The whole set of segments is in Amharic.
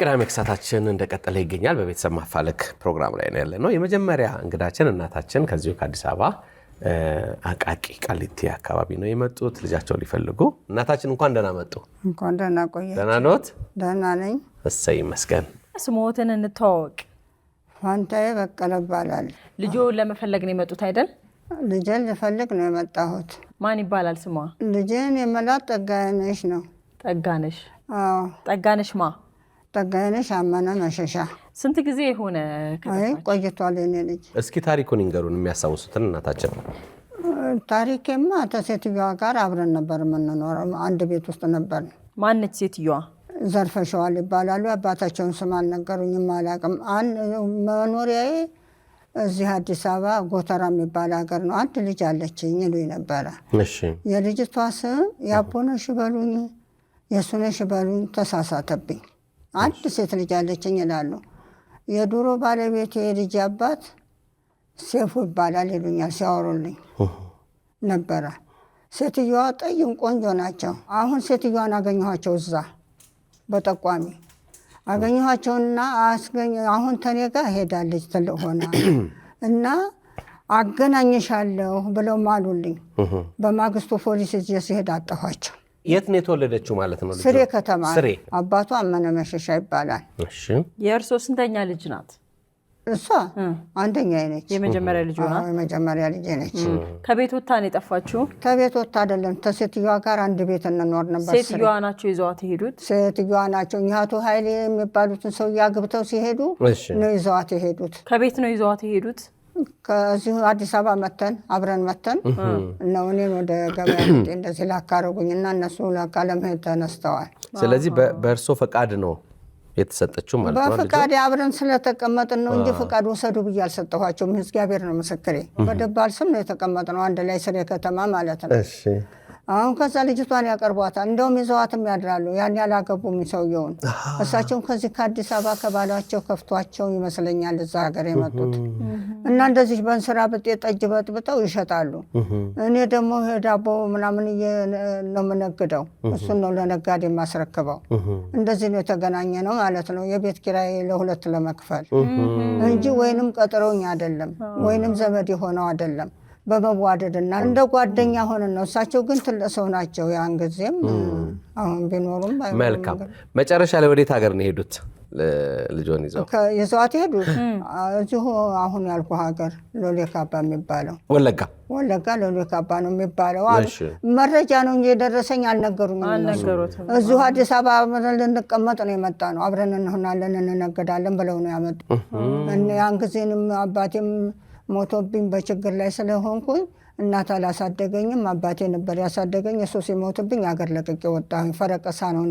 የቅዳሜ ክሳታችን እንደቀጠለ ይገኛል። በቤተሰብ ማፋለክ ፕሮግራም ላይ ነው ያለነው። የመጀመሪያ እንግዳችን እናታችን ከዚሁ ከአዲስ አበባ አቃቂ ቃሊቲ አካባቢ ነው የመጡት ልጃቸውን ሊፈልጉ። እናታችን እንኳን ደህና መጡ። እንኳን ደህና ቆያችሁ። ደህና ኖት? ደህና ነኝ። እሰይ ይመስገን። ስሞትን እንተዋወቅ። ፋንታዬ በቀለ እባላለሁ። ልጆን ለመፈለግ ነው የመጡት አይደል? ልጄን ልፈልግ ነው የመጣሁት። ማን ይባላል ስሟ? ልጄን የመላት ጠጋነሽ ነው። ጠጋነሽ? አዎ። ጠጋነሽ ማ? ጠጋነሽ አመነ መሸሻ። ስንት ጊዜ ሆነ? አይ ቆይቷል የኔ ልጅ። እስኪ ታሪኩን ይንገሩን የሚያስታውሱትን እናታችን። ታሪኬማ ከሴትዮዋ ጋር አብረን ነበር የምንኖረው። አንድ ቤት ውስጥ ነበር። ማነች ሴትዮዋ? ዘርፈሸዋል ይባላሉ። አባታቸውን ስም አልነገሩኝም፣ አላውቅም። መኖሪያዬ እዚህ አዲስ አበባ ጎተራ የሚባል ሀገር ነው። አንድ ልጅ አለችኝ ይሉኝ ነበረ። እሺ። የልጅቷ ስም ያቦነሽ በሉኝ የሱነሽ በሉኝ፣ ተሳሳተብኝ። አንድ ሴት ልጅ አለችኝ ይላሉ። የድሮ ባለቤት የልጅ አባት ሴፉ ይባላል ይሉኛል ሲያወሩልኝ ነበረ። ሴትዮዋ ጠይም ቆንጆ ናቸው። አሁን ሴትዮዋን አገኘኋቸው እዛ በጠቋሚ አገኘኋቸውና አሁን ተኔ ጋር ሄዳለች ትልቅ ሆና እና አገናኝሻለሁ ብለው ማሉልኝ። በማግስቱ ፖሊስ እጄ ሲሄድ አጠኋቸው። የት ነው የተወለደችው ማለት ነው? ስሬ ከተማ። ስሬ። አባቷ አመነ መሸሻ ይባላል። እሺ። የእርሶ ስንተኛ ልጅ ናት? እሷ አንደኛ ነች። የመጀመሪያ ልጅ ናት? የመጀመሪያ ልጅ ነች። ከቤት ወጣ ነው የጠፋችው? ከቤት ወጣ አይደለም፣ ከሴትዮዋ ጋር አንድ ቤት እንኖር ነበር። ሴትዮዋ ናቸው ይዘዋት የሄዱት? ሴትዮዋ ናቸው። አቶ ኃይሌ የሚባሉትን ሰው አግብተው ሲሄዱ ነው ይዘዋት የሄዱት። ከቤት ነው ይዘዋት የሄዱት? ከዚሁ አዲስ አበባ መተን አብረን መተን ነው እኔን ወደ ገበያ እንደዚህ ላካረጉኝና እነሱ ለካ ለመሄድ ተነስተዋል። ስለዚህ በእርሶ ፈቃድ ነው የተሰጠችው ማለት ነው? በፈቃድ አብረን ስለተቀመጥን ነው እንጂ ፈቃድ ወሰዱ ብዬ አልሰጠኋቸውም። እግዚአብሔር ነው ምስክሬ። በደባል ስም ነው የተቀመጥነው አንድ ላይ ስሬ ከተማ ማለት ነው። እሺ። አሁን ከዛ ልጅቷን ያቀርቧታል። እንደውም ይዘዋትም ያድራሉ። ያን ያላገቡም ሰውየውን። እሳቸውም ከዚህ ከአዲስ አበባ ከባሏቸው ከፍቷቸው ይመስለኛል እዛ ሀገር የመጡት እና እንደዚህ በእንስራ ብጤ ጠጅ በጥብጠው ይሸጣሉ። እኔ ደግሞ ዳቦ ምናምን ነው የምነግደው። እሱን ነው ለነጋዴ የማስረክበው። እንደዚህ ነው የተገናኘ ነው ማለት ነው። የቤት ኪራይ ለሁለት ለመክፈል እንጂ ወይንም ቀጥረውኝ አይደለም፣ ወይንም ዘመድ የሆነው አይደለም። በመዋደድና እንደ ጓደኛ ሆነን ነው። እሳቸው ግን ትልቅ ሰው ናቸው። ያን ጊዜም አሁን ቢኖሩም መልካም። መጨረሻ ላይ ወዴት ሀገር ነው የሄዱት? ልጆን ይዘዋት ሄዱት እዚሁ አሁን ያልኩ ሀገር ሎሌ ካባ የሚባለው ወለጋ ሎሌ ካባ ነው የሚባለው። መረጃ ነው እንጂ የደረሰኝ አልነገሩኝም። እዚሁ አዲስ አበባ ልንቀመጥ ነው የመጣ ነው። አብረን እንሆናለን እንነገዳለን ብለው ነው ያመጡ። ያን ጊዜንም አባቴም ሞቶብኝ በችግር ላይ ስለሆንኩኝ እናት አላሳደገኝም። አባቴ ነበር ያሳደገኝ። እሱ ሲሞትብኝ አገር ለቅቄ ወጣሁኝ። ፈረቀሳ ነው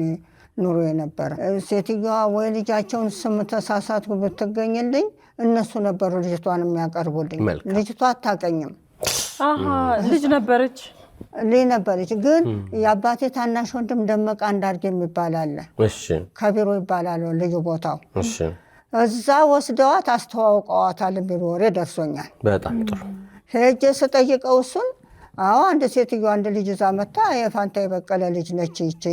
ኑሮ የነበረ። ሴትዮዋ ወይ ልጃቸውን ስም ተሳሳትኩ ብትገኝልኝ እነሱ ነበሩ ልጅቷን የሚያቀርቡልኝ። ልጅቷ አታቀኝም። ልጅ ነበረች ግን የአባቴ ታናሽ ወንድም ደመቃ እንዳርጌ የሚባል አለ። ከቢሮ ይባላል ልዩ ቦታው። እዛ ወስደዋት አስተዋውቀዋታል የሚል ወሬ ደርሶኛል። በጣም ጥሩ። ሄጄ ስጠይቀው እሱን አንድ ሴትዮ አንድ ልጅ እዛ መታ የፋንታዬ በቀለ ልጅ ነች ይቺ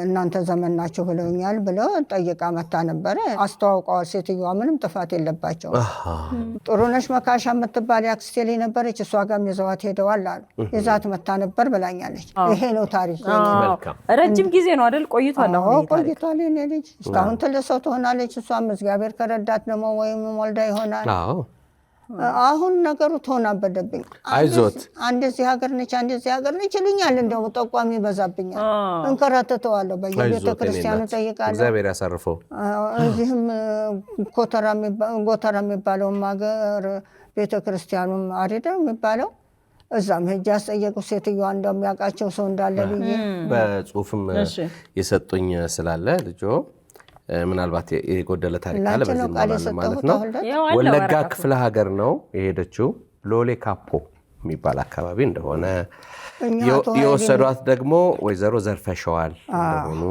እናንተ ዘመን ናችሁ ብለውኛል ብለው ጠይቃ መታ ነበረ። አስተዋውቀዋል። ሴትዮዋ ምንም ጥፋት የለባቸው። ጥሩነሽ መካሻ የምትባል ያክስቴ ልጅ ነበረች። እሷ ጋርም ይዘዋት ሄደዋል አሉ። ይዛት መታ ነበር ብላኛለች። ይሄ ነው ታሪክ። ረጅም ጊዜ ነው አይደል? ቆይቷል። ቆይቷል። የኔ ልጅ እስካሁን ትልቅ ሰው ትሆናለች። እሷም እግዚአብሔር ከረዳት ደግሞ ወይም ወልዳ ይሆናል። አሁን ነገሩ ተሆናበደብኝ። አይዞት አንደዚህ ሀገር ነች ይሉኛል። እንደው ጠቋሚ ይበዛብኛል። እንከራተተዋለሁ። በየቤተ ክርስቲያኑ ጠይቃለሁ። እግዚአብሔር ያሳርፈው። እዚህም ጎተራ የሚባለውም ሀገር ቤተ ክርስቲያኑም አሪዳ የሚባለው እዛም ሄጄ አስጠየቁ። ሴትዮዋ እንደሚያውቃቸው ሰው እንዳለ ብዬ በጽሁፍም የሰጡኝ ስላለ ልጆ ምናልባት የጎደለ ታሪክ አለ በዚህ ማለት ነው። ወለጋ ክፍለ ሀገር ነው የሄደችው። ሎሌ ካፖ የሚባል አካባቢ እንደሆነ የወሰዷት ደግሞ ወይዘሮ ዘርፈሸዋል እንደሆኑ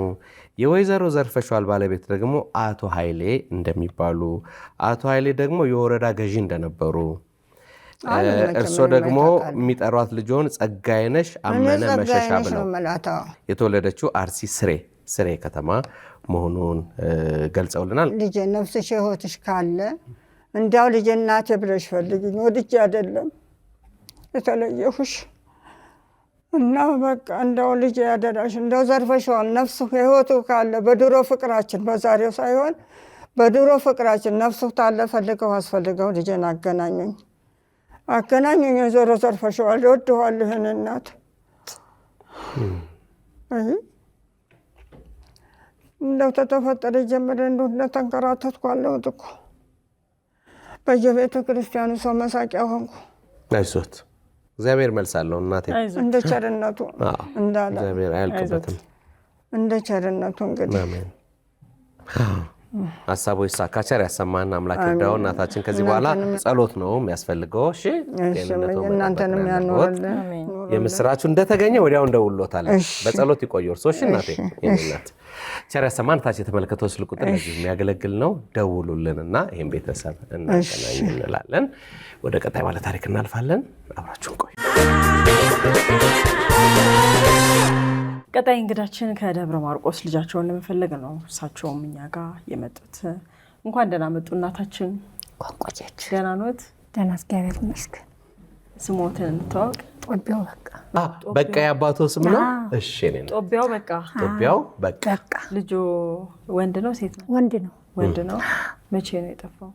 የወይዘሮ ዘርፈሸዋል ባለቤት ደግሞ አቶ ኃይሌ እንደሚባሉ፣ አቶ ኃይሌ ደግሞ የወረዳ ገዢ እንደነበሩ፣ እርሶ ደግሞ የሚጠሯት ልጆን ጸጋይነሽ አመነ መሸሻ ብለው የተወለደችው አርሲ ስሬ ስሬ ከተማ መሆኑን ገልጸውልናል። ልጄ ነፍስሽ ህይወትሽ ካለ እንዲያው ልጄ እናቴ ብለሽ ፈልጊኝ፣ ወድጄ አይደለም የተለየሁሽ እና በቃ እንደው ልጄ ያደራሽ እንደው ዘርፈሽዋል። ነፍሱ ህይወቱ ካለ በድሮ ፍቅራችን በዛሬው ሳይሆን በድሮ ፍቅራችን ነፍሱ ታለ ፈልገው አስፈልገው ልጄን አገናኙኝ። ዞሮ ዘርፈሽዋል። ይወድዋል ይህን እናት እንደው ተተፈጠረ ጀምረ እንደው ተንከራተትኩ አለሁት እኮ በየቤተ ክርስቲያኑ ሰው መሳቂያ ሆንኩ። አይዞት እግዚአብሔር መልሳለሁ እናቴ እንደ ቸርነቱ እንዳለ እግዚአብሔር አያልቅበትም። እንደ ቸርነቱ እንግዲህ አሜን። ሐሳቡ ይሳካ፣ ቸር ያሰማን አምላክ ይርዳው። እናታችን ከዚህ በኋላ ጸሎት ነው የሚያስፈልገው። እሺ እናንተንም ያኖርልን። የምስራቹ እንደተገኘ ወዲያው እንደውሎታል። በጸሎት ይቆዩ እርሶ። እሺ እናቴ እናት ቸር ያሰማን። ታች የተመለከተው ስልክ ቁጥር ለዚህ የሚያገለግል ነው። ደውሉልንና ይሄን ቤተሰብ እናገናኝ እንላለን። ወደ ቀጣይ ባለ ታሪክ እናልፋለን። አብራችሁን ቆዩ። ቀጣይ እንግዳችን ከደብረ ማርቆስ ልጃቸውን ለመፈለግ ነው እሳቸውም እኛ ጋር የመጡት። እንኳን ደህና መጡ እናታችን። ቋንቋች ደህና ኖት? ደህና እግዚአብሔር ይመስገን። ስሞትን እንተዋወቅ። ጦቢያው በቃ በቃ የአባቶ ስም ነው? እሺ ነኝ። ጦቢያው በቃ። ጦቢያው በቃ። ልጆ ወንድ ነው ሴት ነው? ወንድ ነው። ወንድ ነው። መቼ ነው የጠፋው?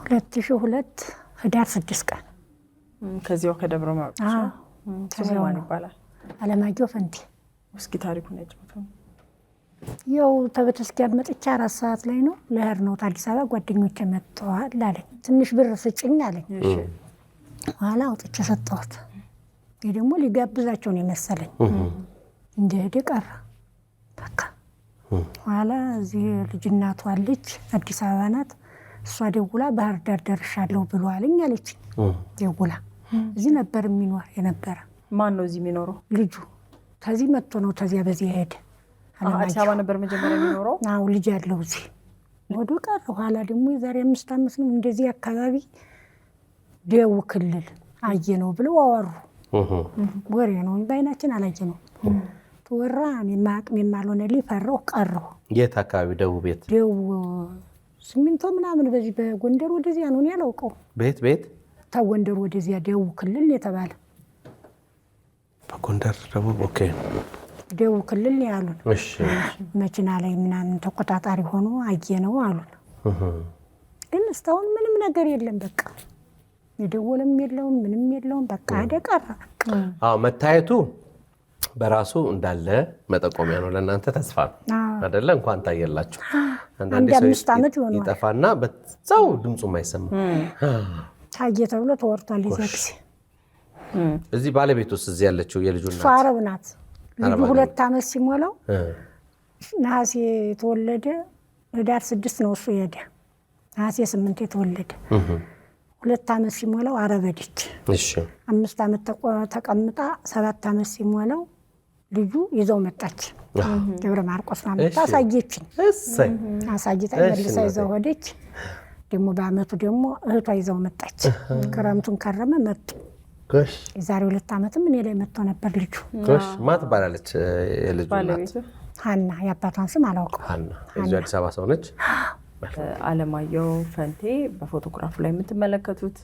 2002 ህዳር 6 ቀን ከዚያው ከደብረ ማርቆስ። ስሙ ማን ይባላል? አለማየሁ ፈንቴ። እስኪ ታሪኩን ያጫውቱን። ያው ተበተስኪያን መጥቻ 4 ሰዓት ላይ ነው ለህር ነው አዲስ አበባ ጓደኞቼ መጥተዋል አለኝ። ትንሽ ብር ስጭኝ አለኝ። እሺ ኋላ አውጥቼ ሰጠሁት። ይሄ ደግሞ ሊጋብዛቸው ነው መሰለኝ። እንደሄደ ቀረ በቃ። ኋላ እዚህ ልጅናቷ ልጅ አዲስ አበባ ናት። እሷ ደውላ ባህር ዳር ደርሻለሁ ብሎ አለኝ አለች። ደውላ እዚህ ነበር የሚኖር የነበረ። ማን ነው እዚህ የሚኖረው? ልጁ ከዚህ መጥቶ ነው ተዚያ በዚህ ሄደ። አዲስ አበባ ነበር መጀመሪያ የሚኖረው? አዎ ልጅ ያለው እዚህ ወዶ ቀረ። ኋላ ደግሞ የዛሬ 5 ዓመት ነው እንደዚህ አካባቢ ደው ክልል አየ ነው ብለው አወሩ። ወሬ ነው ባይናችን አላየ ነው ተወራ። ማቅም የማልሆነ ሊፈራው ቀረው። የት አካባቢ? ደው ቤት ደው ሲሚንቶ ምናምን በዚህ በጎንደር ወደዚያ ነው ያላውቀው። ቤት ተጎንደር ወደዚያ ደው ክልል የተባለ በጎንደር ደቡብ። ኦኬ ደው ክልል ያሉን። እሺ መኪና ላይ ምናምን ተቆጣጣሪ ሆኖ አየ ነው አሉን። ግን እስካሁን ምንም ነገር የለም በቃ። የደወለም የለውም ምንም የለውም በቃ አደቀራ። መታየቱ በራሱ እንዳለ መጠቆሚያ ነው። ለእናንተ ተስፋ ነው አይደለ? እንኳን ታየላችሁ። አንዳንዴ 5 ዓመት ይሆናል ይጠፋና በዛው ድምፁ የማይሰማ ታየ ተብሎ ተወርቷል። ይዘክስ እዚህ ባለቤቱስ እዚህ ያለችው የልጁ እናት ፋረብ ናት። ልጁ 2 ዓመት ሲሞላው ነሐሴ የተወለደ ህዳር 6 ነው እሱ ሄደ። ነሐሴ 8 የተወለደ 2 ዓመት ሲሞላው አረበደች። እሺ 5 ዓመት ተቀምጣ 7 ዓመት ሲሞላው ልጁ ይዘው መጣች። ደብረ ማርቆስ ማመጣ አሳየችኝ። እሰይ አሳይታ መልሳ ይዘው ሄደች። ደግሞ በአመቱ ደግሞ እህቷ ይዘው መጣች። ክረምቱን ከረመ መጡ። ጎሽ የዛሬ 2 ዓመትም እኔ ላይ መጥቶ ነበር ልጁ። ጎሽ ማን ትባላለች የልጁ እናት? ሀና። የአባቷን ስም አላውቅም። ሀና የዚህ አዲስ አበባ ሰው ነች። አለማየሁ ፈንቴ በፎቶግራፉ ላይ የምትመለከቱት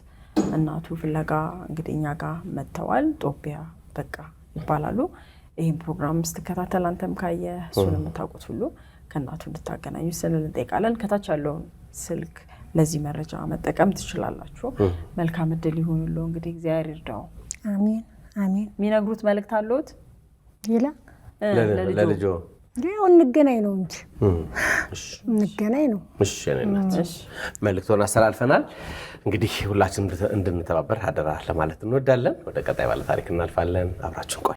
እናቱ ፍለጋ እንግዲህ እኛ ጋር መጥተዋል። ጦቢያ በቃ ይባላሉ። ይህን ፕሮግራም ስትከታተል አንተም ካየ እሱን የምታውቁት ሁሉ ከእናቱ እንድታገናኙ ስንል እንጠይቃለን። ከታች ያለውን ስልክ ለዚህ መረጃ መጠቀም ትችላላችሁ። መልካም እድል ይሁንልዎ። እንግዲህ እግዚአብሔር ይርዳው። አሜን አሜን። የሚነግሩት መልእክት አለዎት? ሌላ ለልጆ ያው እንገናኝ ነው እንጂ እንገናኝ ነው። እሺ መልእክቱን አስተላልፈናል። እንግዲህ ሁላችንም እንድንተባበር አደራ ለማለት እንወዳለን። ወደ ቀጣይ ባለ ታሪክ እናልፋለን። አብራችሁን ቆዩ።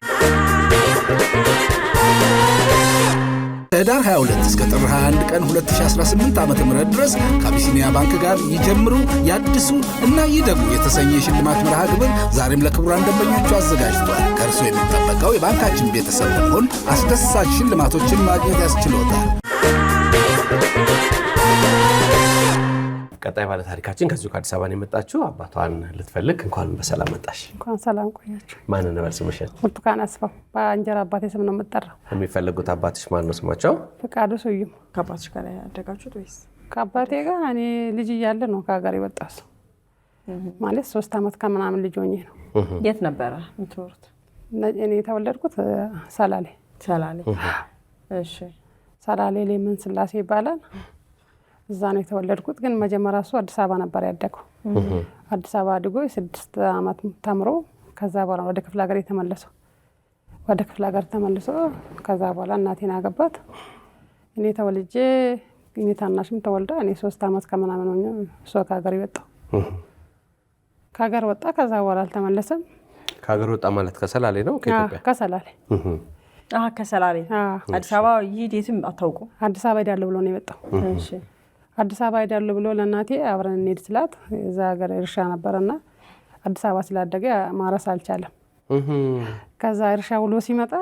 ከህዳር 22 እስከ ጥር 21 ቀን 2018 ዓ.ም ድረስ ከአቢሲኒያ ባንክ ጋር ይጀምሩ፣ ያድሱ እና ይደጉ የተሰኘ የሽልማት መርሃ ግብር ዛሬም ለክቡራን ደንበኞቹ አዘጋጅቷል። ከእርሱ የሚጠበቀው የባንካችን ቤተሰብ በመሆን አስደሳች ሽልማቶችን ማግኘት ያስችሎታል። ቀጣይ ባለ ታሪካችን ከዚሁ ከአዲስ አበባ ነው የመጣችው። አባቷን ልትፈልግ እንኳን በሰላም መጣሽ። እንኳን ሰላም ቆያችሁ። ማን ነው ስምሽ? ብርቱካን አስፋው። በእንጀራ አባቴ ስም ነው የምጠራው። የሚፈልጉት አባትሽ ማን ነው ስማቸው? ፈቃዱ ስዩም። ከአባትሽ ጋር ያደጋችሁት ወይስ? ከአባቴ ጋር እኔ ልጅ እያለ ነው ከሀገር የወጣው ማለት 3 ዓመት ከምናምን ልጅ ሆኜ ነው። የት ነበረ የምትኖሩት? እኔ የተወለድኩት ሰላሌ። ሰላሌ። እሺ። ሰላሌ ሌመን ስላሴ ይባላል። እዛ ነው የተወለድኩት። ግን መጀመሪያ እሱ አዲስ አበባ ነበር ያደገው። አዲስ አበባ አድጎ 6 ዓመት ተምሮ ከዛ በኋላ ወደ ክፍለ ሀገር የተመለሰው። ወደ ክፍለ ሀገር ተመልሶ ከዛ በኋላ እናቴን አገባት። እኔ ተወልጄ እኔ ታናሽም ተወልዳ እኔ 3 ዓመት ከምናምን ሆኜ እሱ ከሀገር ይወጣው። ከሀገር ወጣ። ከዛ በኋላ አልተመለሰም። ከሀገር ወጣ ማለት ከሰላሌ ነው? ከኢትዮጵያ? ከሰላሌ። ከሰላሌ አዲስ አበባ ይሄድም አታውቁ? አዲስ አበባ ሄዳለሁ ብሎ ነው የመጣው። እሺ። አዲስ አበባ ሄዳለሁ ብሎ ለእናቴ አብረን እንሄድ ስላት እዛ ሀገር እርሻ ነበረና አዲስ አበባ ስላደገ ማረስ አልቻለም። ከዛ እርሻ ውሎ ሲመጣ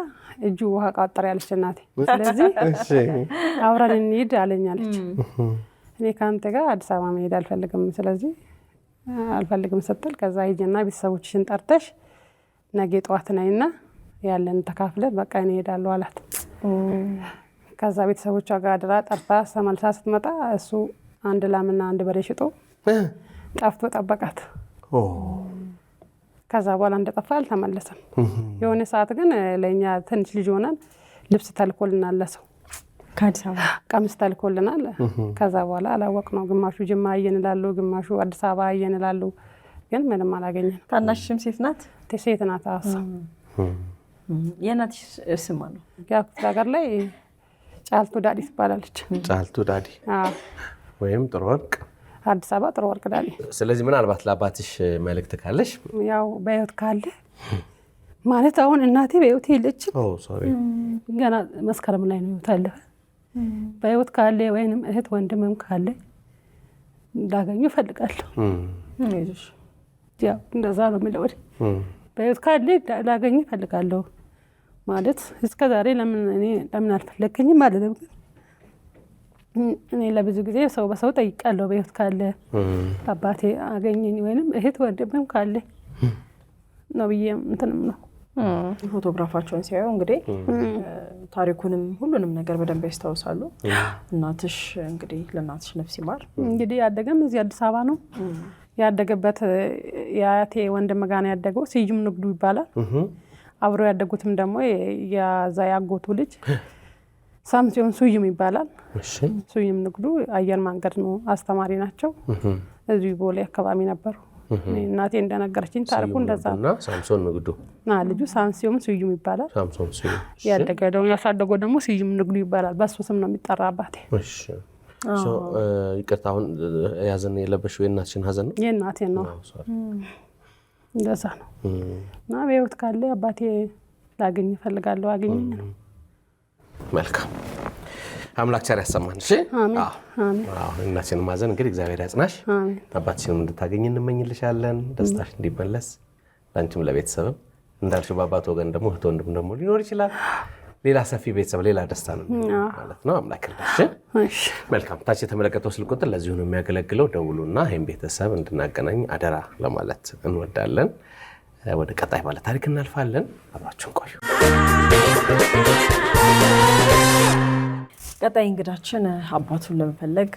እጁ ውሃ ቃጠር ያለች እናቴ። ስለዚህ አብረን እንሂድ አለኛለች። እኔ ከአንተ ጋር አዲስ አበባ መሄድ አልፈልግም፣ ስለዚህ አልፈልግም ስትል ከዛ ሂጂና ቤተሰቦችሽን ጠርተሽ ነገ ጠዋት ነይና ያለን ተካፍለን በቃ እኔ እሄዳለሁ አላት። ከዛ ቤተሰቦቿ ጋር አድራ ጠርታ ተመልሳ ስትመጣ እሱ 1 ላምና 1 በሬ ሽጦ ጠፍቶ ጠበቃት። ከዛ በኋላ እንደጠፋ አልተመለሰም። የሆነ ሰዓት ግን ለእኛ ትንሽ ልጅ ሆነን ልብስ ተልኮልናል፣ ለሰው ከአዲስ አበባ ቀሚስ ተልኮልናል። ከዛ በኋላ አላወቅነው። ግማሹ ጅማ አየን ይላሉ፣ ግማሹ አዲስ አበባ አየን ይላሉ። ግን ምንም አላገኘንም። ታናሽም ሴት ናት? ሴት ናት። የእናትሽ ስም ነው? ያው ክፍለ ሀገር ላይ ጫልቱ ዳዲ ትባላለች። ጫልቱ ዳዲ ወይም ጥሩ ወርቅ፣ አዲስ አበባ ጥሩ ወርቅ ዳዲ። ስለዚህ ምናልባት ለአባትሽ መልእክት ካለሽ? ያው በህይወት ካለ ማለት አሁን እናቴ በህይወት የለችም፣ ገና መስከረም ላይ ነው ህይወት አለፈ። በህይወት ካለ ወይንም እህት ወንድምም ካለ እንዳገኙ እፈልጋለሁ። ያው እንደዛ ነው የምለው። በህይወት ካለ ላገኙ እፈልጋለሁ ማለት እስከ ዛሬ ለምን አልፈለገኝም ማለት ነው። እኔ ለብዙ ጊዜ ሰው በሰው ጠይቃለሁ። በህይወት ካለ አባቴ አገኘኝ ወይንም እህት ወንድምም ካለ ነው ብዬ እንትንም ነው። ፎቶግራፋቸውን ሲያዩ እንግዲህ ታሪኩንም ሁሉንም ነገር በደንብ ያስታውሳሉ። እናትሽ እንግዲህ ለእናትሽ ነፍስ ይማር። እንግዲህ ያደገም እዚህ አዲስ አበባ ነው ያደገበት። የአያቴ ወንድም ጋር ነው ያደገው። ስዩም ንግዱ ይባላል። አብሮ ያደጉትም ደግሞ የዛ ያጎቱ ልጅ ሳምሶን ስዩም ይባላል። ስዩም ንግዱ አየር መንገድ ነው አስተማሪ ናቸው። እዚሁ ቦሌ አካባቢ ነበሩ። እናቴ እንደነገረችኝ ታሪኩ እንደዛ ነው። ሳምሶን ንግዱ ልጁ ሳምሶን ስዩም ይባላል። ሳምሶን ስዩም ያደገው ያሳደገው ደግሞ ስዩም ንግዱ ይባላል። በሱ ስም ነው የሚጠራ አባቴ። ይቅርታ፣ አሁን ያዘን የለበሽው የእናትሽን ሀዘን ነው? የእናቴን ነው። እንደዛ ነው። እና በህይወት ካለ አባቴ ላገኝ እፈልጋለሁ። አገኘኝ ነው። መልካም አምላክ ቸር ያሰማን። እሺ፣ እናትሽን ማዘን እንግዲህ እግዚአብሔር ያጽናሽ። አባትሽንም እንድታገኝ እንመኝልሻለን። ደስታሽ እንዲመለስ ለአንቺም ለቤተሰብም እንዳልሽው በአባት ወገን ደግሞ እህት ወንድም ደግሞ ሊኖር ይችላል። ሌላ ሰፊ ቤተሰብ፣ ሌላ ደስታ ነው ማለት ነው። አምላክ ይርዳሽ። መልካም። ታች የተመለከተው ስልክ ቁጥር ለዚሁ ነው የሚያገለግለው። ደውሉና ይህን ቤተሰብ እንድናገናኝ አደራ ለማለት እንወዳለን። ወደ ቀጣይ ባለ ታሪክ እናልፋለን። አብራችሁን ቆዩ። ቀጣይ እንግዳችን አባቱን ለመፈለግ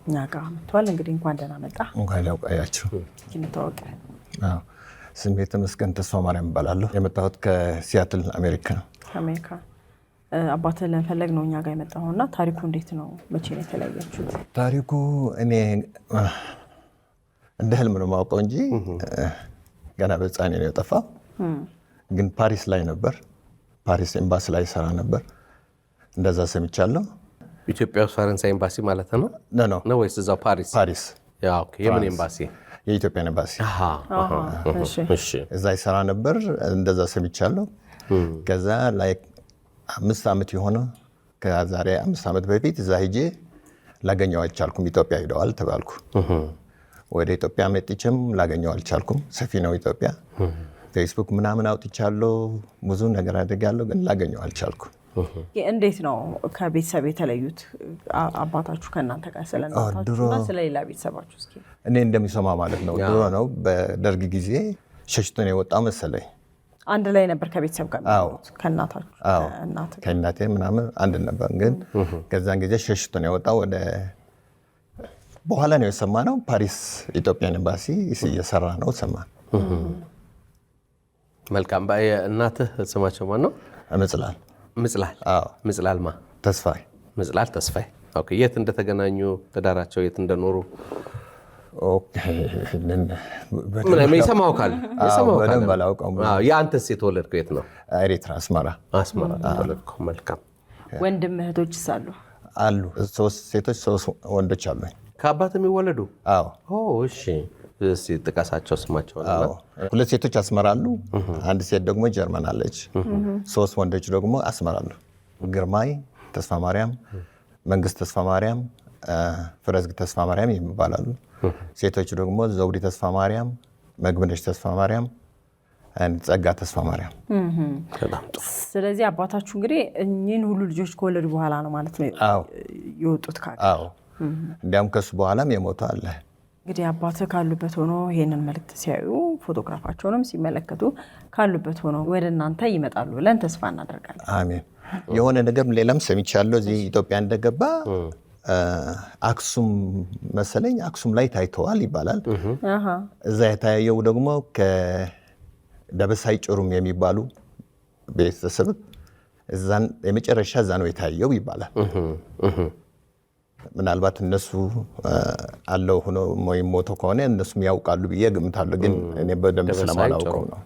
እኛ ጋር መጥቷል። እንግዲህ እንኳን ደህና መጣ። እንኳን ያውቃያችሁ። እንታወቅ። ስሜ ተመስገን ተስፋ ማርያም እባላለሁ። የመጣሁት ከሲያትል አሜሪካ ነው። አሜሪካ። አባትን ለመፈለግ ነው እኛ ጋር የመጣሁና ታሪኩ እንዴት ነው? መቼ ነው የተለያያችሁት? ታሪኩ እኔ እንደ ህልም ነው የማውቀው እንጂ ገና በህፃኔ ነው የጠፋው። ግን ፓሪስ ላይ ነበር፣ ፓሪስ ኤምባሲ ላይ ሰራ ነበር። እንደዛ ሰምቻለሁ። ኢትዮጵያ ውስጥ ፈረንሳይ ኤምባሲ ማለት ነው ነው ወይስ እዛው ፓሪስ? ፓሪስ። የምን ኤምባሲ? የኢትዮጵያን ኤምባሲ። እዛ ይሰራ ነበር። እንደዛ ሰምቻለሁ። ከዛ ላይ 5 ዓመት የሆነ ከዛሬ 5 ዓመት በፊት እዛ ሂጄ ላገኘው አልቻልኩም። ኢትዮጵያ ሄደዋል ተባልኩ። ወደ ኢትዮጵያ መጥቼም ላገኘው አልቻልኩም። ሰፊ ነው ኢትዮጵያ። ፌስቡክ ምናምን አውጥቻለሁ፣ ብዙ ነገር አድርጋለሁ፣ ግን ላገኘው አልቻልኩም። እንዴት ነው ከቤተሰብ የተለዩት አባታችሁ ከእናንተ ጋር ስለናታችሁና ስለሌላ ቤተሰባችሁ? እስኪ እኔ እንደሚሰማ ማለት ነው ድሮ ነው በደርግ ጊዜ ሸሽቶ ነው የወጣ መሰለኝ። አንድ ላይ ነበር ከቤተሰብ ጋር? ከእናታችሁ ከእናቴ ምናምን አንድ ነበር፣ ግን ከዛን ጊዜ ሸሽቶ ነው የወጣ። ወደ በኋላ ነው የሰማነው ፓሪስ ኢትዮጵያን ኤምባሲ እየሰራ ነው ሰማን። መልካም። እናትህ ስማቸው ማን ነው? ምጽላል። ምጽላልማ ተስፋዬ። ምጽላል ተስፋዬ። ኦኬ። የት እንደተገናኙ ትዳራቸው የት እንደኖሩ ይሰማው ካለ በደንብ አላውቀውም። የአንተስ የተወለድከው የት ነው? ኤሪትራ አስመራ ተወለድከው። መልካም። ወንድም እህቶች አሉ? አሉ 3 ሴቶች 3 ወንዶች አሉ። ከአባት የሚወለዱ? አዎ። እሺ፣ እስኪ ጥቀሳቸው ስማቸው። 2 ሴቶች አስመራ አሉ፣ 1 ሴት ደግሞ ጀርመን አለች። 3 ወንዶች ደግሞ አስመራ አሉ። ግርማይ ተስፋ ማርያም፣ መንግስት ተስፋ ማርያም፣ ፍረዝግ ተስፋ ማርያም ይባላሉ። ሴቶች ደግሞ ዘውዲ ተስፋ ማርያም፣ መግብነሽ ተስፋ ማርያም፣ ጸጋ ተስፋ ማርያም። ስለዚህ አባታችሁ እንግዲህ እኚህን ሁሉ ልጆች ከወለዱ በኋላ ነው ማለት ነው የወጡት ካለ? እንዲያውም ከሱ በኋላም የሞቱ አለ። እንግዲህ አባትህ ካሉበት ሆኖ ይሄንን መልእክት ሲያዩ ፎቶግራፋቸውንም ሲመለከቱ ካሉበት ሆኖ ወደ እናንተ ይመጣሉ ብለን ተስፋ እናደርጋለን። አሜን። የሆነ ነገር ሌላም ሰምቻለሁ። እዚህ ኢትዮጵያ እንደገባ አክሱም መሰለኝ አክሱም ላይ ታይተዋል ይባላል። እዛ የታየው ደግሞ ከደበሳይ ጭሩም የሚባሉ ቤተሰብ እዛን የመጨረሻ እዛ ነው የታየው ይባላል። ምናልባት እነሱ አለው ሆኖ ወይም ሞቶ ከሆነ እነሱም ያውቃሉ ብዬ ገምታለሁ፣ ግን እኔ በደንብ ስለማላውቀው ነው።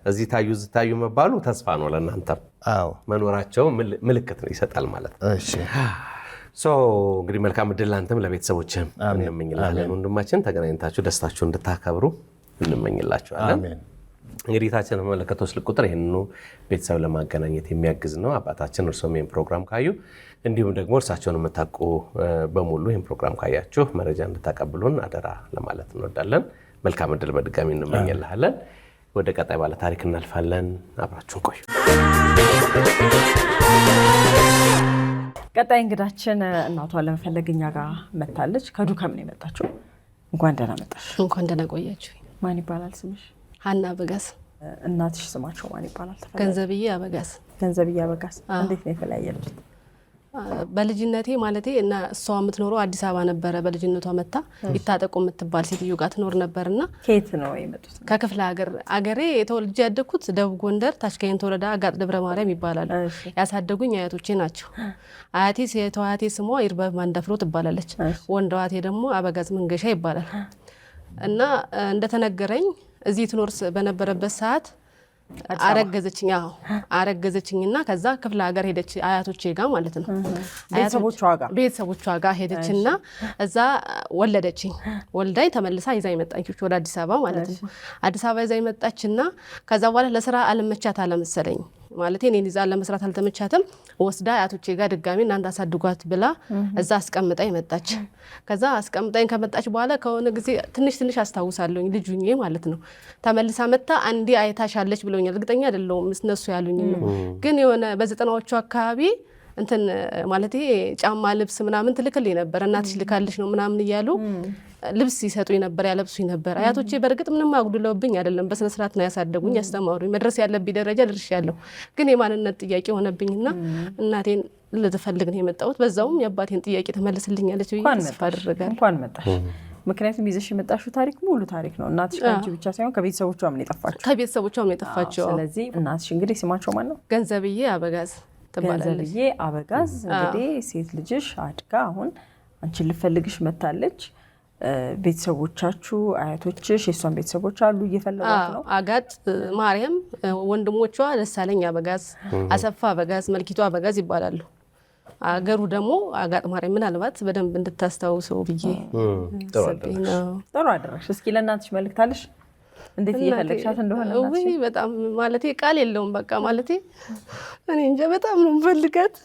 እዚህ ታዩ መባሉ ተስፋ ነው ለእናንተ። መኖራቸው ምልክት ይሰጣል ማለት ነው። እንግዲህ መልካም ዕድል ለአንተም ለቤተሰቦችህም እንመኝላለን። ወንድማችን ተገናኝታችሁ ደስታችሁ እንድታከብሩ እንመኝላችኋለን። እንግዲህ ታችን መለከተው ስልክ ቁጥር ይህንኑ ቤተሰብ ለማገናኘት የሚያግዝ ነው። አባታችን እርሶም ይህን ፕሮግራም ካዩ እንዲሁም ደግሞ እርሳቸውን የምታውቁ በሙሉ ይህን ፕሮግራም ካያችሁ መረጃ እንድታቀብሉን አደራ ለማለት እንወዳለን። መልካም ዕድል በድጋሚ እንመኝልሃለን። ወደ ቀጣይ ባለ ታሪክ እናልፋለን። አብራችሁን ቆዩ። ቀጣይ እንግዳችን እናቷን ለመፈለግ እኛ ጋር መታለች። ከዱከም ነው የመጣችው። እንኳን ደህና መጣሽ። እንኳን ደህና ቆያችሁ። ማን ይባላል ስምሽ? ሀና አበጋዝ። እናትሽ ስማቸው ማን ይባላል? ገንዘብዬ አበጋዝ። ገንዘብዬ አበጋዝ። እንዴት ነው የተለያያችሁት? በልጅነቴ ማለቴ እና እሷ የምትኖረው አዲስ አበባ ነበረ። በልጅነቷ መታ ይታጠቁ የምትባል ሴትዮ ጋር ትኖር ነበርና ከየት ነው የመጡት? ከክፍለ ሀገር። አገሬ ተወልጄ ያደግኩት ደቡብ ጎንደር ታችጋይንት ወረዳ አጋጥ ደብረ ማርያም ይባላል። ያሳደጉኝ አያቶቼ ናቸው። አያቴ ሴቷ አያቴ ስሟ ይርበብ ማንደፍሮ ትባላለች። ወንድ አያቴ ደግሞ አበጋዝ መንገሻ ይባላል። እና እንደተነገረኝ እዚህ ትኖር በነበረበት ሰዓት አረገዘችኝና ከዛ ክፍለ ሀገር ሄደች አያቶቼ ጋር ማለት ነው። ቤተሰቦቿ ጋር ሄደችና እዛ ወለደችኝ። ወልዳኝ ተመልሳ ይዛ ይመጣች ወደ አዲስ አበባ ማለት ነው። አዲስ አበባ ይዛ ይመጣችና ከዛ በኋላ ለስራ አልመቻት አለመሰለኝ ማለት እኔን ይዛ ለመስራት አልተመቻትም። ወስዳ አያቶቼ ጋር ድጋሚ እናንተ አሳድጓት ብላ እዛ አስቀምጣኝ መጣች። ከዛ አስቀምጣኝ ከመጣች በኋላ ከሆነ ጊዜ ትንሽ አስታውሳለሁኝ ልጁኝ ማለት ነው። ተመልሳ መጣ አንዴ አይታሻለች ብለውኛል። እርግጠኛ አይደለሁም እነሱ ያሉኝ ነው። ግን የሆነ በ90ዎቹ አካባቢ እንትን ማለት ጫማ ልብስ ምናምን ትልክልኝ ነበር። እናትሽ ልካልሽ ነው ምናምን እያሉ ልብስ ይሰጡኝ ነበር፣ ያለብሱኝ ነበር። አያቶቼ በእርግጥ ምንም አጉድለውብኝ አይደለም፣ በስነ ስርዓት ነው ያሳደጉኝ፣ ያስተማሩኝ። መድረስ ያለብኝ ደረጃ ደርሻለሁ። ግን የማንነት ጥያቄ ሆነብኝና እናቴን ልትፈልግ ነው የመጣሁት። በዛውም የአባቴን ጥያቄ ተመልስልኛለች ብዬ ተስፋ አድርጋለሁ። እንኳን መጣሽ። ምክንያቱም ይዘሽ የመጣሽው ታሪክ ሙሉ ታሪክ ነው። እናትሽ ከአንቺ ብቻ ሳይሆን ከቤተሰቦቿም ነው የጠፋችው። ከቤተሰቦቿም ነው የጠፋችው። ስለዚህ እናትሽ እንግዲህ ስማቸው ማን ነው? ገንዘብዬ አበጋዝ ትባላለች። ገንዘብዬ አበጋዝ እንግዲህ ሴት ልጅሽ አድጋ አሁን አንቺን ልፈልግሽ መታለች። ቤተሰቦቻችሁ አያቶችሽ የሷን ቤተሰቦች አሉ እየፈለጓት ነው? አጋጥ ማርያም፣ ወንድሞቿ ደሳለኝ አበጋዝ፣ አሰፋ አበጋዝ፣ መልኪቱ አበጋዝ ይባላሉ። አገሩ ደግሞ አጋጥ ማርያም። ምናልባት በደንብ እንድታስታውሰው ብዬ ጥሩ አደረግሽ። እስኪ ለእናትሽ መልእክት አለሽ? እንዴት እየፈለግሻት እንደሆነ? ወይ በጣም ማለቴ ቃል የለውም። በቃ ማለቴ እኔ እንጃ በጣም ነው የምፈልጋት።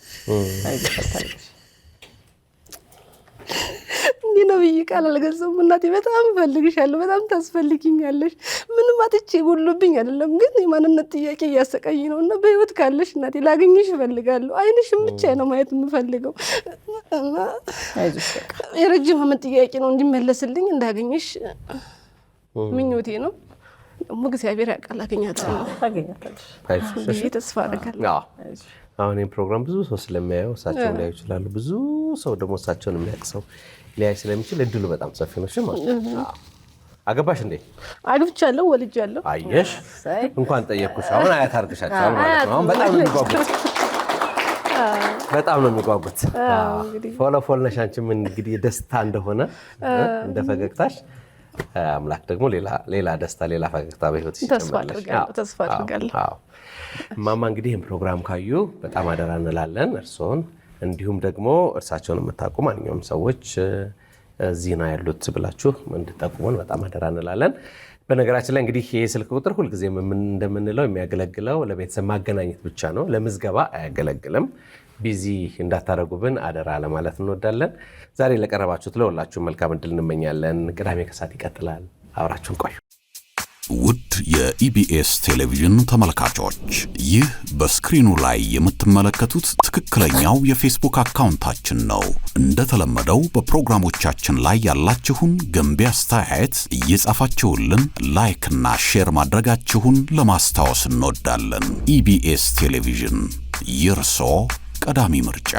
እንዲህ ነው ብዬ ቃል አልገዛም። እናቴ በጣም እፈልግሻለሁ፣ በጣም ታስፈልጊኛለሽ። ምንም አጥቼ ጎሎብኝ አይደለም፣ ግን የማንነት ጥያቄ እያሰቃኝ ነው እና በህይወት ካለሽ እናቴ ላገኝሽ እፈልጋለሁ። አይንሽም ብቻ ነው ማየት የምፈልገው እና የረጅም ዓመት ጥያቄ ነው እንዲመለስልኝ እንዳገኝሽ ምኞቴ ነው። ደግሞ እግዚአብሔር ያውቃል አገኛታለሁ ብዬ ተስፋ አደርጋለሁ። አሁን ይህን ፕሮግራም ብዙ ሰው ስለሚያየው እሳቸውን ሊያዩ ይችላሉ። ብዙ ሰው ደግሞ እሳቸውን የሚያውቅ ሰው ሊያይ ስለሚችል እድሉ በጣም ሰፊ ነው። አገባሽ እንዴ? አግብቻለሁ፣ ወልጃለሁ። አየሽ፣ እንኳን ጠየቅኩሽ። አሁን አያት አድርግሻቸዋል ማለት ነው። አሁን በጣም ነው የሚጓጉት፣ በጣም ነው የሚጓጉት። ፎሎ ነሽ አንቺም እንግዲህ ደስታ እንደሆነ እንደ ፈገግታሽ አምላክ ደግሞ ሌላ ደስታ ሌላ ፈገግታ በህይወት ተስፋ አድርጋለሁ። እማማ እንግዲህ ይህን ፕሮግራም ካዩ በጣም አደራ እንላለን እርስዎን፣ እንዲሁም ደግሞ እርሳቸውን የምታውቁ ማንኛውም ሰዎች እዚህ ነው ያሉት ብላችሁ እንድጠቁሙን በጣም አደራ እንላለን። በነገራችን ላይ እንግዲህ ይህ ስልክ ቁጥር ሁልጊዜም እንደምንለው የሚያገለግለው ለቤተሰብ ማገናኘት ብቻ ነው፣ ለምዝገባ አያገለግልም። ቢዚ እንዳታደርጉብን አደራ ለማለት እንወዳለን። ዛሬ ለቀረባችሁት ለሁላችሁ መልካም እድል እንመኛለን። ቅዳሜ ከሰዓት ይቀጥላል። አብራችሁን ቆዩ። ውድ የኢቢኤስ ቴሌቪዥን ተመልካቾች፣ ይህ በስክሪኑ ላይ የምትመለከቱት ትክክለኛው የፌስቡክ አካውንታችን ነው። እንደተለመደው በፕሮግራሞቻችን ላይ ያላችሁን ገንቢ አስተያየት እየጻፋችሁልን ላይክና ሼር ማድረጋችሁን ለማስታወስ እንወዳለን። ኢቢኤስ ቴሌቪዥን የእርሶ ቀዳሚ ምርጫ።